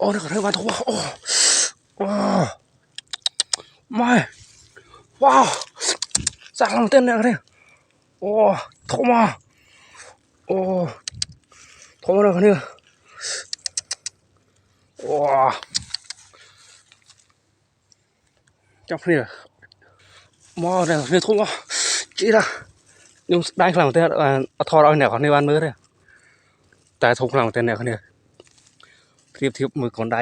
អូនេះក៏បានធំអូវ៉ាម៉ែវ៉ាសាក់ឡើងទៅនេះនេះអូធំមកអូធំណាស់នេះវ៉ាចាប់គ្នាមកនេះនេះធំមកជីឡាខ្ញុំស្ដាយខ្លាំងទៅអត់ថតឲ្យអ្នកនេះបានមើលទេតែធំខ្លាំងទៅអ្នកនេះធៀបមើលកូនដៃ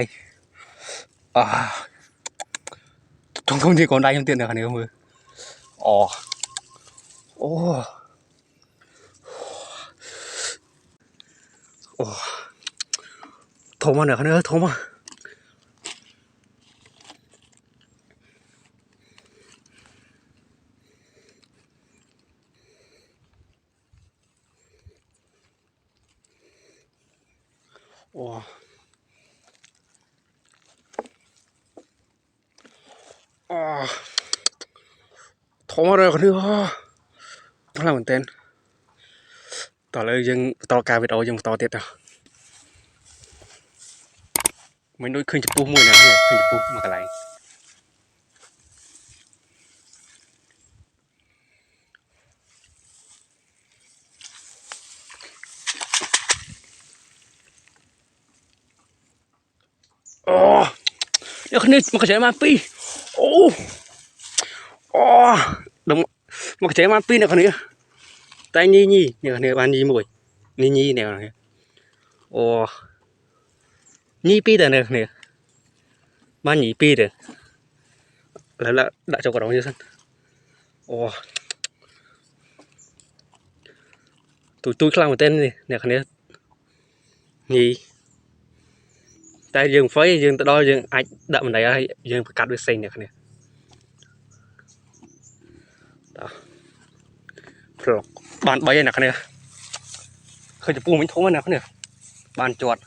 ធំជាកូនដៃខ្ញុំទៀតអ្នកនេះមើលអូធំមកអ្នកនេះធំមកអូធំមកអ្នកនេះខ្លាំងមែនទែនតើឥឡូវយើងបន្តការវីដេអូយើងបន្តទៀតទៅមិនដូចឃើញចំពោះមួយណាឃើញចំពោះមួយកន្លែងអ្នកនេះមកចែមកពីដល់មកចែមកពីអ្នកនេះតែញីអ្នកនេះបានញីមួយញីអ្នកនេះញីពីតែអ្នកនេះបានញីពីទៅឥឡូវដាក់ចូលកណ្ដុងនេះសិនទូខ្លាំងមែនទែននេះអ្នកនេះញីតែយើងហ្វៃយើងទៅដល់យើងអាចដាក់បណ្ដៃឲ្យយើងប្រកាត់វាផ្សេងអ្នកនេះប្លុកបាន3ហើយអ្នកនេះឃើញចំពោះមិញធំណាស់អ្នកនេះបានជាប់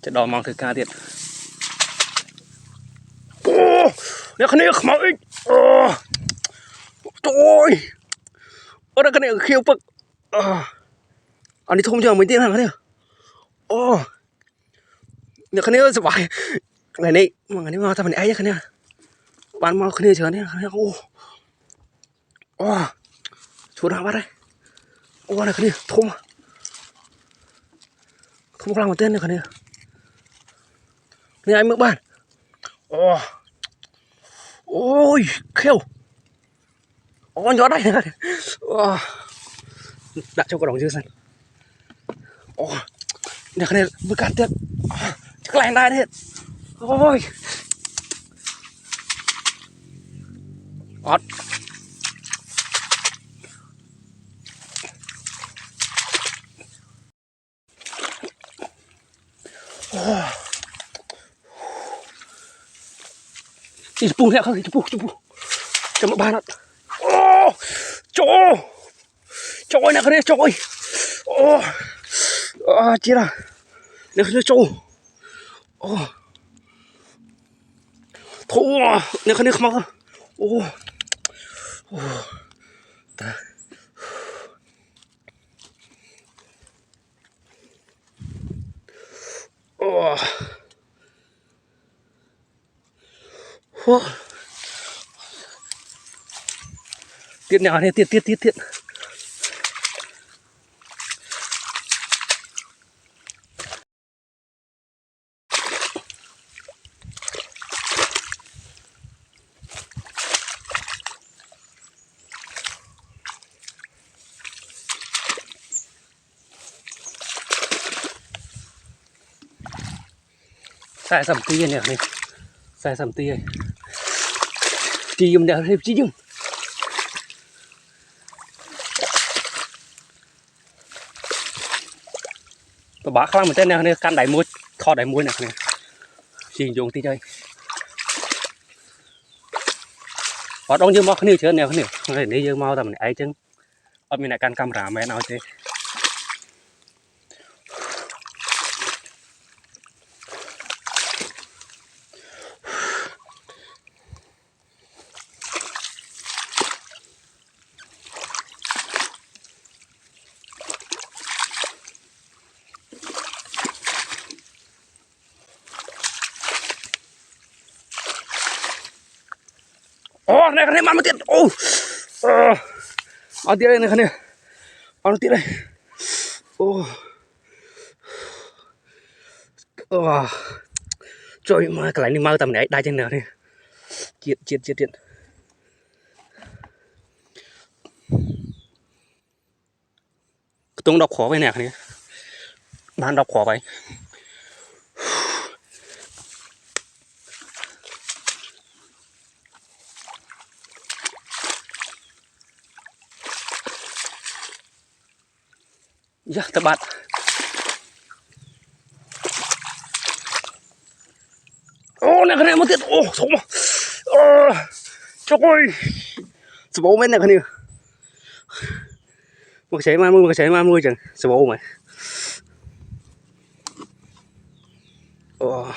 จะដល់ម៉ោងធ្វើការទៀតអ្នកនេះខ្មៅអីចូលអ្នកនេះខៀវពឹកអានេះធំជាងមួយទៀតអ្នកនេះអ្នកនេះសប្បាយថ្ងៃនេះមកតែម្នាក់ឯងគ្នាបានមកគ្នាច្រើននេះឈួតណាស់បាត់ហើយអ្នកនេះធំខ្លាំងមែនទែនអ្នកនេះនេះឲ្យមើលបានអូយខៀវយត់ហើយដាក់ចូលកណ្ដុងជើងសិនអ្នកនេះមើលកាត់ទៀតខ្លាំងដែរទៀតអូយអត់ចំពោះអ្នកខាងចំពោះចាំបានអត់ចូលអ្នកនេះចូលជាឡាអ្នកនេះចូលធូអ្នកនេះខ្មៅតាទៀតអ្នកនេះទៀតសាយសំទីនេះសាយសំទីហើយជីយំអ្នកនេះជីយំពិបាកខ្លាំងមែនទែនអ្នកនេះកាន់ដៃមួយថតដៃមួយអ្នកនេះជីយងតិចហើយអត់ដងយើងមកគ្នាច្រើនអ្នកនេះនេះយើងមកតែម្នាក់ឯងចឹងអត់មានអ្នកកាន់កាមេរ៉ាមែនឲ្យទេ Ồ, này cái này mang một tiết. Ô. Ở tiết đây này cái này. Ở tiết đây. Ô. Trời mà cái này mau tầm này đai trên nào đi. Chiết. Tung đọc khó vậy nè cái này. Bạn đọc khó vậy. Dạ, các bạn. Ô, này cái này một tiết. Ô, sống mà. Trời ơi. Sợ bố mấy này cái này. Một cái chạy mà mưa chẳng. Sợ bố mày. Ôi.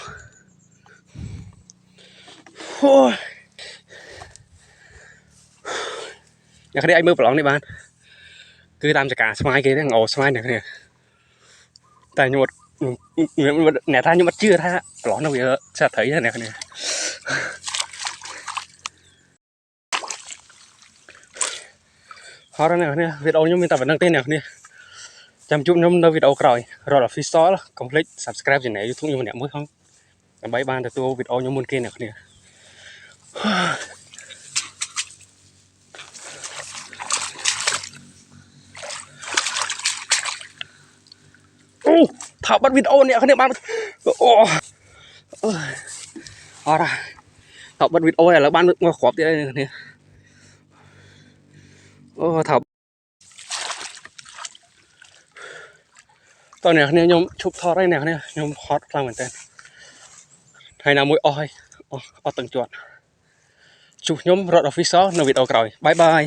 Nhà cái này anh mơ bỏ đi bạn. Cứ làm cho cả smile kia ngồi smile này cái này. Tại nhưng mà nè ta nhưng mà chưa tha bỏ nó bây giờ sẽ thấy thế này cái này. Họ này nè video nhóm mình tập vẫn đăng tên này nè. Chăm chút nhóm đâu video rồi là freestyle complete subscribe cho này YouTube như nè mới không. Bye bye từ tôi video nhóm môn kia nè nè. Thảo bắt video nè cái này bạn. Ra thảo bắt video này là bạn ngồi khóp đây nè. Thảoตอนนี้เนี่ยยมชุบทอดได้แนวเนี่ยยมฮอตฟังเหมือนกันให้น้ำมวยอ้อยอ้อตึงจวดชุบยมรถออฟฟิศในวิดีโอกลอยบายบาย